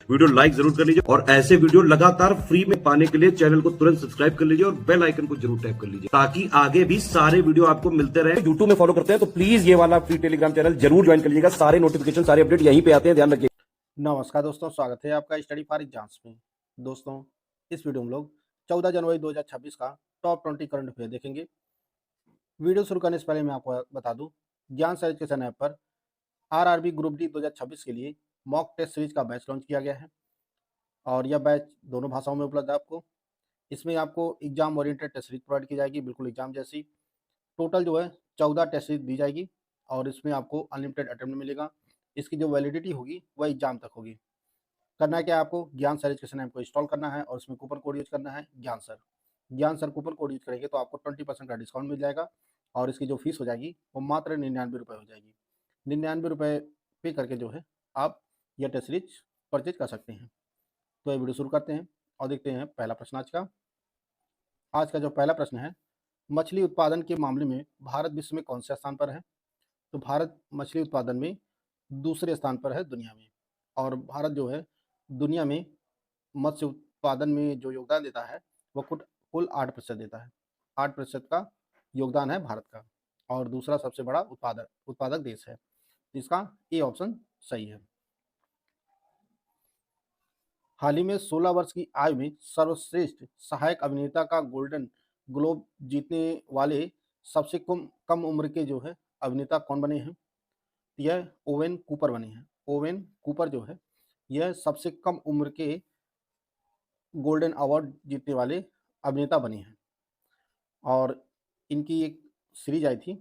Video like जरूर कर लीजिए और ऐसे वीडियो लगातार फ्री में पाने के लिए चैनल को तुरंत सब्सक्राइब कर लीजिए और बेल आइकन को जरूर टैप कर लीजिए ताकि आगे भी सारे वीडियो आपको मिलते रहे। यूट्यूब में फॉलो करते हैं तो प्लीज ये वाला फ्री टेलीग्राम चैनल जरूर ज्वाइन कर लीजिएगा। सारे नोटिफिकेशन सारे अपडेट यहीं पे आते हैं, ध्यान रखिए। नमस्कार दोस्तों, स्वागत है आपका स्टडी फॉर एग्जाम्स में। दोस्तों, इस वीडियो में लोग 14 जनवरी 2026 का टॉप 20 करंट अफेयर देखेंगे। वीडियो शुरू करने से पहले मैं आपको बता दूं, ज्ञान सर एजुकेशन ऐप पर आरआरबी ग्रुप डी 2026 के लिए मॉक टेस्ट सीरीज का बैच लॉन्च किया गया है और यह बैच दोनों भाषाओं में उपलब्ध है। आपको इसमें आपको exam oriented test series provide की जाएगी, बिल्कुल एग्जाम जैसी। टोटल जो है 14 टेस्ट सीरीज दी जाएगी और इसमें आपको अनलिमिटेड अटेम्प्ट मिलेगा। इसकी जो वैलिडिटी होगी वह एग्जाम तक होगी। करना क्या है, आपको ज्ञान सर एजुकेशन ऐप को इंस्टॉल करना है और उसमें कूपन कोड यूज करना है ज्ञान सर कूपन कोड यूज करेंगे तो आपको 20% का डिस्काउंट मिल जाएगा और इसकी जो फीस हो जाएगी वो मात्र 99 रुपये हो जाएगी। 99 रुपये पे करके जो है आप यह टेस्ट सीरीज परचेज कर सकते हैं। तो ये वीडियो शुरू करते हैं और देखते हैं पहला प्रश्न आज का जो पहला प्रश्न है, मछली उत्पादन के मामले में भारत विश्व में कौन से स्थान पर है? तो भारत मछली उत्पादन में दूसरे स्थान पर है दुनिया में। और भारत जो है दुनिया में मत्स्य उत्पादन में जो योगदान देता है वह कुल 8% देता है। 8% का योगदान है भारत का और दूसरा सबसे बड़ा उत्पादक देश है। इसका ए ऑप्शन सही है। हाल ही में 16 वर्ष की आयु में सर्वश्रेष्ठ सहायक अभिनेता का गोल्डन ग्लोब जीतने वाले सबसे कम उम्र के जो है अभिनेता कौन बने हैं? यह ओवेन कूपर बने हैं। ओवेन कूपर जो है यह सबसे कम उम्र के गोल्डन अवार्ड जीतने वाले अभिनेता बने हैं और इनकी एक सीरीज आई थी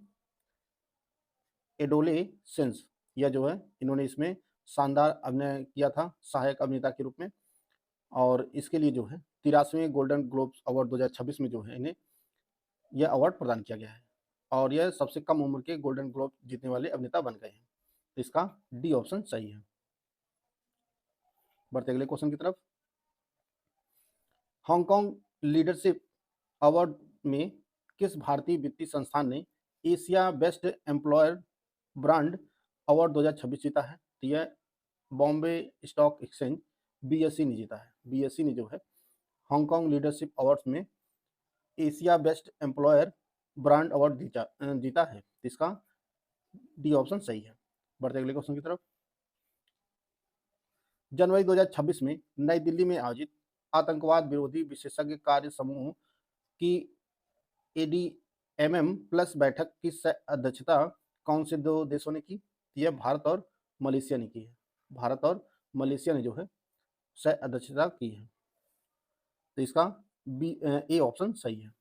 एडोलेसेंस। यह जो है इन्होंने इसमें शानदार अभिनय किया था सहायक अभिनेता के रूप में और इसके लिए जो है 83वें गोल्डन ग्लोब अवार्ड 2026 में जो है इन्हें यह अवार्ड प्रदान किया गया है और यह सबसे कम उम्र के गोल्डन ग्लोब जीतने वाले अभिनेता बन गए हैं। तो इसका डी ऑप्शन सही है। बढ़ते अगले क्वेश्चन की तरफ। हांगकांग लीडरशिप अवार्ड में किस भारतीय वित्तीय संस्थान ने Asia best employer brand award 2026 जीता है? तो यह बॉम्बे स्टॉक एक्सचेंज बीएसई ने जीता है। बीएसई ने जो है हांगकांग लीडरशिप अवार्ड्स में Asia best employer brand award जीता है। इसका डी ऑप्शन सही है। बढ़ते अगले क्वेश्चन की तरफ। जनवरी 2026 में नई दिल्ली में आयोजित आतंकवाद विरोधी विशेषज्ञ कार्य समूह की एडीएमएम प्लस बैठक की अध्यक्षता कौन से दो देशों ने की? यह भारत और मलेशिया ने की है। भारत और मलेशिया ने जो है सह अध्यक्षता की है। तो इसका ए ऑप्शन सही है।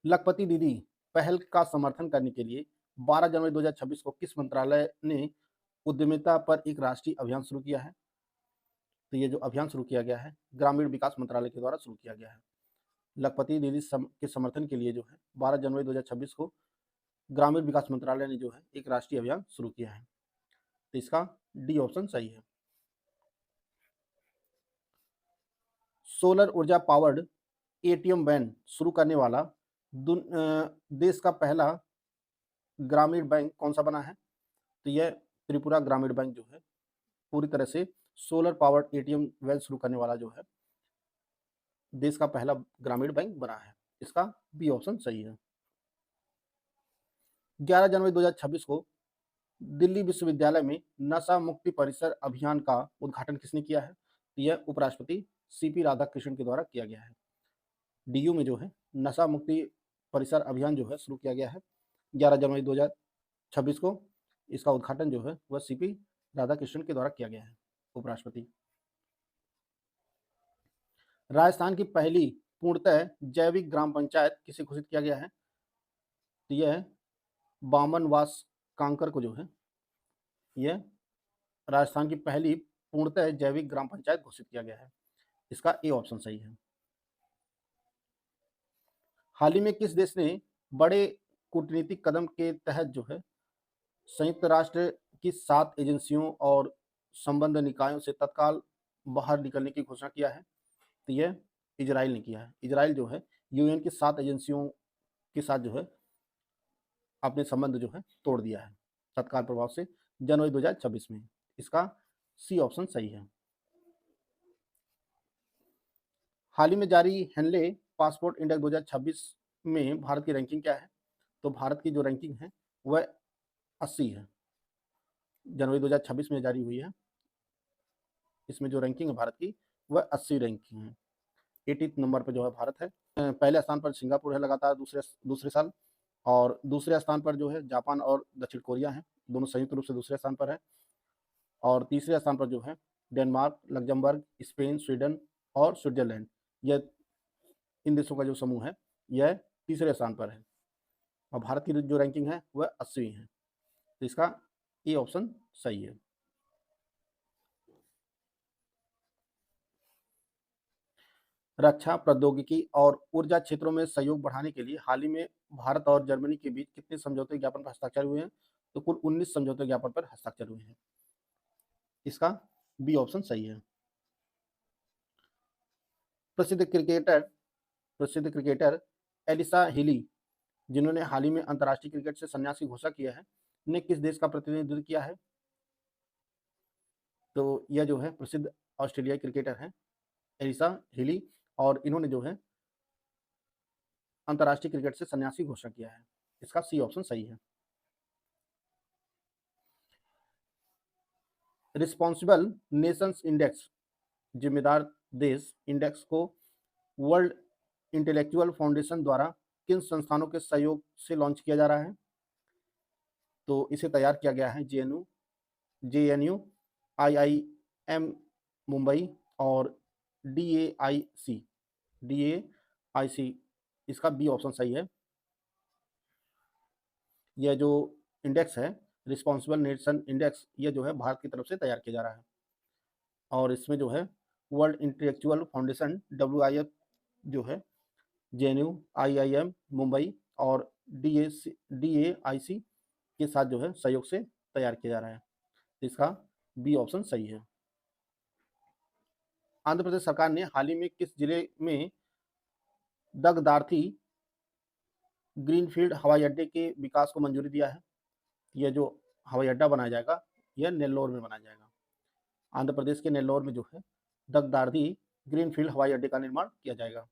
लखपति दीदी पहल का समर्थन करने के लिए 12 जनवरी 2026 को किस मंत्रालय ने उद्यमिता पर एक राष्ट्रीय अभियान शुरू किया है? तो ये जो अभियान शुरू किया गया है ग्रामीण विकास मंत्रालय के द्वारा शुरू किया गया है। लखपति दीदी के समर्थन के लिए जो है 12 जनवरी 2026 को ग्रामीण विकास मंत्रालय ने जो है एक राष्ट्रीय अभियान शुरू किया है। तो इसका डी ऑप्शन सही है। सोलर ऊर्जा पावर्ड एटीएम वैन शुरू करने वाला देश का पहला ग्रामीण बैंक कौन सा बना है? तो यह त्रिपुरा ग्रामीण बैंक जो है पूरी तरह से सोलर पावर्ड एटीएम वैन शुरू करने वाला जो है देश का पहला ग्रामीण बैंक बना है। इसका बी ऑप्शन सही है। 11 जनवरी 2026 को दिल्ली विश्वविद्यालय में नशा मुक्ति परिसर अभियान का उद्घाटन किसने किया है? यह उपराष्ट्रपति सीपी राधाकृष्णन के द्वारा किया गया है। डीयू में जो है नशा मुक्ति परिसर अभियान जो है शुरू किया गया है 11 जनवरी 2026 को। इसका उद्घाटन जो है वह सीपी राधाकृष्णन के द्वारा किया गया है, उपराष्ट्रपति। राजस्थान की पहली पूर्णतः जैविक ग्राम पंचायत किसे घोषित किया गया है? तो यह बामनवास कांकर को जो है यह राजस्थान की पहली पूर्णतः जैविक ग्राम पंचायत घोषित किया गया है। इसका ए ऑप्शन सही है। हाल ही में किस देश ने बड़े कूटनीतिक कदम के तहत जो है संयुक्त राष्ट्र की 7 एजेंसियों और संबद्ध निकायों से तत्काल बाहर निकलने की घोषणा किया है? तो यह इजराइल ने किया है। इजराइल जो है यूएन की 7 एजेंसियों के साथ जो है अपने संबंध जो है तोड़ दिया है। तत्काल प्रभाव से जनवरी 2026 में। इसका सी ऑप्शन सही है। हाल ही में जारी हेनले पासपोर्ट इंडेक्स 2026 में भारत की रैंकिंग क्या है? तो भारत की जो रैंकिंग है वह 80 है। जनवरी 2026 में जारी हुई है। इसमें जो रैंकिंग है भारत की वह 80 रैंकिंग है। 80th नंबर पर जो है भारत है। पहले स्थान पर सिंगापुर है लगातार दूसरे साल, और दूसरे स्थान पर जो है जापान और दक्षिण कोरिया है, दोनों संयुक्त रूप से दूसरे स्थान पर है। और तीसरे स्थान पर जो है डेनमार्क, लग्जमबर्ग, स्पेन, स्वीडन और स्विट्जरलैंड, यह इन देशों का जो समूह है यह तीसरे स्थान पर है। और भारत की जो रैंकिंग है वह 80वीं है। तो इसका ए ऑप्शन सही है। रक्षा प्रौद्योगिकी और ऊर्जा क्षेत्रों में सहयोग बढ़ाने के लिए हाल ही में भारत और जर्मनी के बीच कितने समझौते ज्ञापन पर हस्ताक्षर हुए हैं? तो कुल 19 समझौते ज्ञापन पर हस्ताक्षर हुए हैं। इसका बी ऑप्शन सही है। प्रसिद्ध क्रिकेटर एलिसा हिली, जिन्होंने हाल ही में अंतर्राष्ट्रीय क्रिकेट से संन्यास की घोषणा किया है, ने किस देश का प्रतिनिधित्व किया है? तो यह जो है प्रसिद्ध ऑस्ट्रेलियाई क्रिकेटर है एलिसा हिली, और इन्होंने जो है अंतर्राष्ट्रीय क्रिकेट से संन्यास की घोषणा किया है। इसका सी ऑप्शन सही है। रिस्पॉन्सिबल नेशंस इंडेक्स, जिम्मेदार देश इंडेक्स को वर्ल्ड इंटेलेक्चुअल फाउंडेशन द्वारा किन संस्थानों के सहयोग से लॉन्च किया जा रहा है? तो इसे तैयार किया गया है JNU, IIM मुंबई और DAIC। इसका बी ऑप्शन सही है। यह जो इंडेक्स है रिस्पॉन्सिबल नेशन इंडेक्स, यह जो है भारत की तरफ से तैयार किया जा रहा है, और इसमें जो है वर्ल्ड इंटेलेक्चुअल फाउंडेशन WIF जो है JNU, IIM मुंबई और DAIC के साथ जो है सहयोग से तैयार किया जा रहा है। इसका बी ऑप्शन सही है। आंध्र प्रदेश सरकार ने हाल ही में किस जिले में दगदार्थी ग्रीनफील्ड हवाई अड्डे के विकास को मंजूरी दिया है? यह जो हवाई अड्डा बनाया जाएगा यह नेल्लोर में बनाया जाएगा। आंध्र प्रदेश के नेल्लोर में जो है दगदार्थी ग्रीनफील्ड हवाई अड्डे का निर्माण किया जाएगा।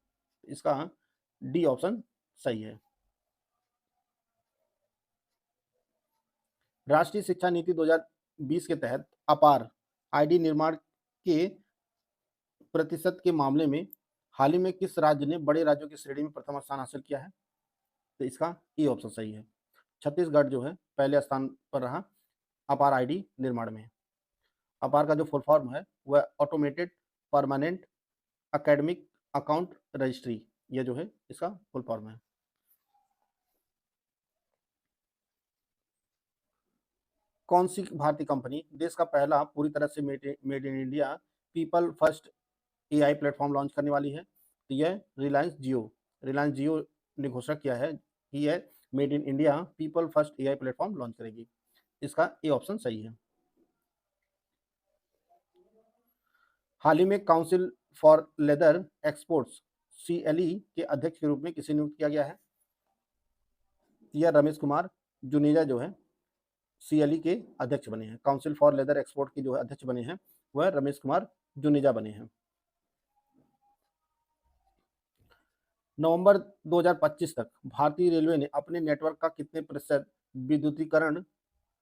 इसका डी ऑप्शन सही है। राष्ट्रीय शिक्षा नीति 2020 के तहत अपार आईडी निर्माण के प्रतिशत के मामले में हाल ही में किस राज्य ने बड़े राज्यों की श्रेणी में प्रथम स्थान हासिल किया है? तो इसका ए ऑप्शन सही है। छत्तीसगढ़ जो है पहले स्थान पर रहा अपार आईडी निर्माण में। अपार का जो फुल फॉर्म है वह automated permanent academic account registry, यह जो है इसका फुल फॉर्म है। कौन सी भारतीय कंपनी देश का पहला पूरी तरह से made in India people first AI platform launch करने वाली है? तो यह रिलायंस जियो ने घोषणा किया है कि यह made in India people first AI platform launch करेगी। इसका ए ऑप्शन सही है। हाल ही में council for leather exports CLE के अध्यक्ष के रूप में किसे नियुक्त किया गया है? यह रमेश कुमार जुनेजा जो है CLE के अध्यक्ष बने हैं। काउंसिल फॉर लेदर एक्सपोर्ट के जो अध्यक्ष बने हैं वह रमेश कुमार जुनेजा बने हैं। नवंबर 2025 तक भारतीय रेलवे ने अपने नेटवर्क का कितने प्रतिशत विद्युतीकरण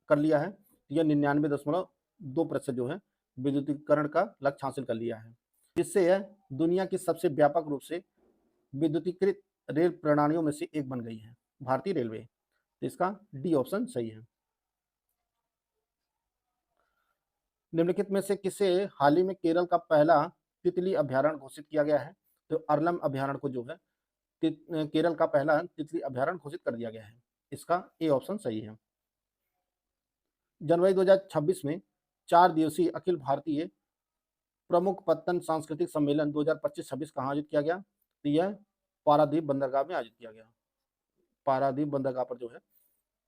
कर लिया है? यह 99.2% जो है विद्युतीकरण का लक्ष्य हासिल कर लिया है, जिससे यह दुनिया की सबसे व्यापक रूप से विद्युतीकृत रेल प्रणालियों में से एक बन गई है भारतीय रेलवे। तो इसका डी ऑप्शन सही है। निम्नलिखित में से किसे हाल ही में केरल का पहला तितली अभ्यारण्य घोषित किया गया है? तो अरलम अभ्यारण्य को जो है केरल का पहला तितली अभ्यारण्य घोषित कर दिया गया है। इसका ए ऑप्शन सही है। जनवरी 2026 में 4 दिवसीय अखिल भारतीय प्रमुख पत्तन सांस्कृतिक सम्मेलन 2025-26 कहाँ आयोजित किया गया? तो यह पारादीप बंदरगाह में आयोजित किया गया। पारादीप बंदरगाह पर जो है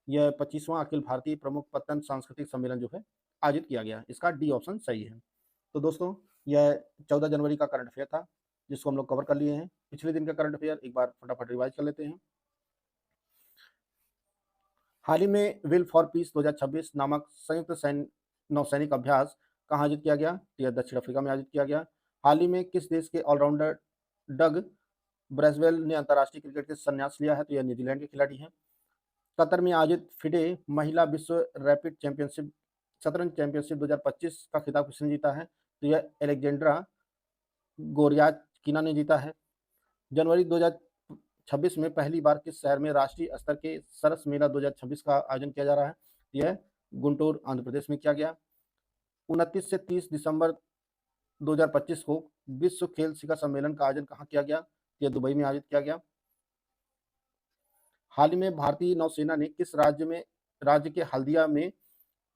यह 25वां अखिल भारतीय प्रमुख पत्तन सांस्कृतिक सम्मेलन जो है आयोजित किया गया। इसका डी ऑप्शन सही है। तो दोस्तों यह 14 जनवरी का करंट अफेयर था जिसको हम लोग कवर कर लिए हैं। पिछले दिन का करंट अफेयर एक बार फटाफट रिवाइज कर लेते हैं। हाल ही में विल फॉर पीस 2026 नामक संयुक्त नौसैनिक अभ्यास कहाँ आयोजित किया गया? तो यह दक्षिण अफ्रीका में आयोजित किया गया। हाल ही में किस देश के ऑलराउंडर डग ब्रेसवेल ने अंतर्राष्ट्रीय क्रिकेट से संन्यास लिया है? तो यह न्यूजीलैंड के खिलाड़ी हैं। कतर में आयोजित फिडे महिला विश्व रैपिड चैंपियनशिप शतरंज चैंपियनशिप 2025 का खिताब किसने जीता है? तो यह एलेक्जेंड्रा गोरियाकिना ने जीता है। जनवरी 2026 में पहली बार किस शहर में राष्ट्रीय स्तर के सरस मेला 2026 का आयोजन किया जा रहा है? यह गुंटूर आंध्र प्रदेश में किया गया। 29 से 30 दिसंबर 2025 को विश्व खेल शिखर सम्मेलन का आयोजन कहाँ किया गया? यह दुबई में आयोजित किया गया। हाल ही में भारतीय नौसेना ने किस राज्य के हल्दिया में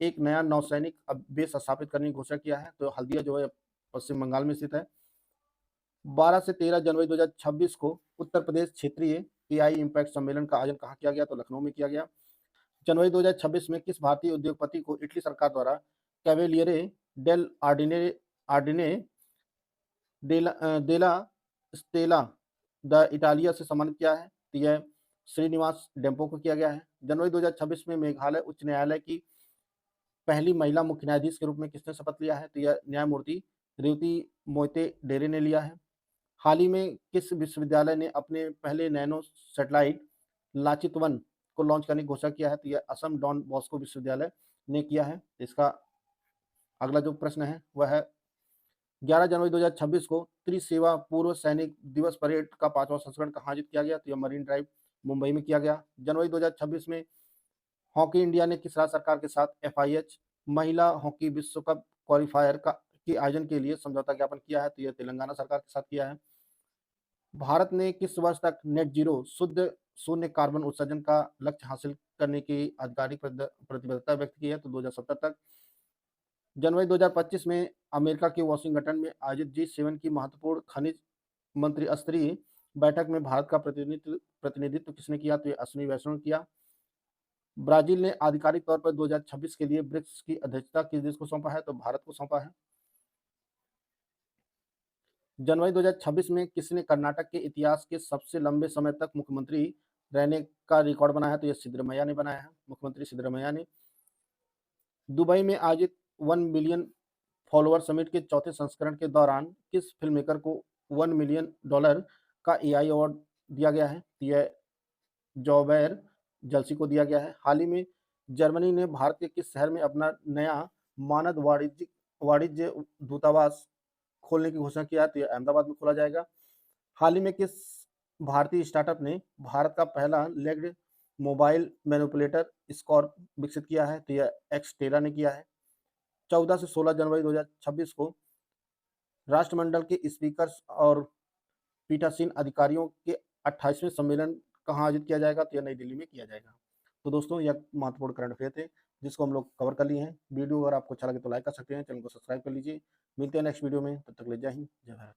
एक नया नौसैनिक बेस स्थापित करने की घोषणा किया है? तो हल्दिया जो है पश्चिम बंगाल में स्थित है। 12 से 13 जनवरी 2026 को उत्तर प्रदेश क्षेत्रीय एआई इम्पैक्ट सम्मेलन का आयोजन कहाँ किया गया? तो लखनऊ में किया गया। जनवरी 2026 में किस भारतीय उद्योगपति को इटली सरकार द्वारा Cavaliere dell Ordine della Stella d Italia से सम्मानित किया है? तो यह श्रीनिवास डेम्पो को किया गया है। जनवरी 2026 में मेघालय उच्च न्यायालय की पहली महिला मुख्य न्यायाधीश के रूप में किसने शपथ लिया है? तो यह न्यायमूर्ति रेवती मोइते डेरे ने लिया है। हाल ही में किस विश्वविद्यालय ने अपने पहले नैनो सैटेलाइट लाचित 1 को लॉन्च करने की घोषणा किया है? तो यह असम डॉन बॉस्को विश्वविद्यालय ने किया है। इसका अगला जो प्रश्न है वह है 11 जनवरी 2026 को त्रिसेवा पूर्व सैनिक दिवस परेड का 5वां संस्करण कहाँ आयोजित किया गया? तो यह मरीन ड्राइव मुंबई में किया गया। जनवरी 2026 में हॉकी इंडिया ने किस राज्य सरकार के साथ FIH महिला हॉकी विश्व कप क्वालिफायर के आयोजन के लिए समझौता ज्ञापन किया है? तो यह तेलंगाना सरकार के साथ किया है। भारत ने किस वर्ष तक नेट जीरो शुद्ध शून्य कार्बन उत्सर्जन का लक्ष्य हासिल करने की आधिकारिक प्रतिबद्धता व्यक्त की है? तो 2070 तक। जनवरी 2025 में अमेरिका के वाशिंगटन में आयोजित G7 की महत्वपूर्ण खनिज मंत्री स्तरीय बैठक में भारत का प्रतिनिधित्व किसने किया? तो अश्विनी वैष्णव ने किया। ब्राजील ने आधिकारिक तौर पर 2026 के लिए ब्रिक्स की अध्यक्षता किस देश को सौंपा है? तो भारत को सौंपा है। जनवरी 2026 में किसने कर्नाटक के इतिहास के सबसे लंबे समय तक मुख्यमंत्री रहने का रिकॉर्ड बनाया है? तो यह सिद्धरमैया ने बनाया है, मुख्यमंत्री सिद्धरमैया ने। दुबई में आयोजित 1 मिलियन फॉलोअर समिट के चौथे संस्करण के दौरान किस फिल्म मेकर को $1 मिलियन का एआई अवार्ड दिया गया है? यह जॉबैर जल्सी को दिया गया है। हाल ही में जर्मनी ने भारत के किस शहर में अपना नया मानद वाणिज्य दूतावास खोलने की घोषणा किया है? तो यह अहमदाबाद में खोला जाएगा। हाल ही में किस भारतीय स्टार्टअप ने भारत का पहला लेग्ड मोबाइल मैनिपुलेटर स्कॉर्प विकसित किया है? तो यह एक्सटेरा ने किया है। 14 से 16 जनवरी 2026 को राष्ट्रमंडल के स्पीकर्स और पीठासीन अधिकारियों के 28वें सम्मेलन कहाँ आयोजित किया जाएगा? तो यह नई दिल्ली में किया जाएगा। तो दोस्तों यह महत्वपूर्ण करंट अफेयर थे जिसको हम लोग कवर कर लिए हैं। वीडियो अगर आपको अच्छा लगे तो लाइक कर सकते हैं, चैनल को सब्सक्राइब कर लीजिए। मिलते हैं नेक्स्ट वीडियो में, तब तक ले जय हिंद जय भारत।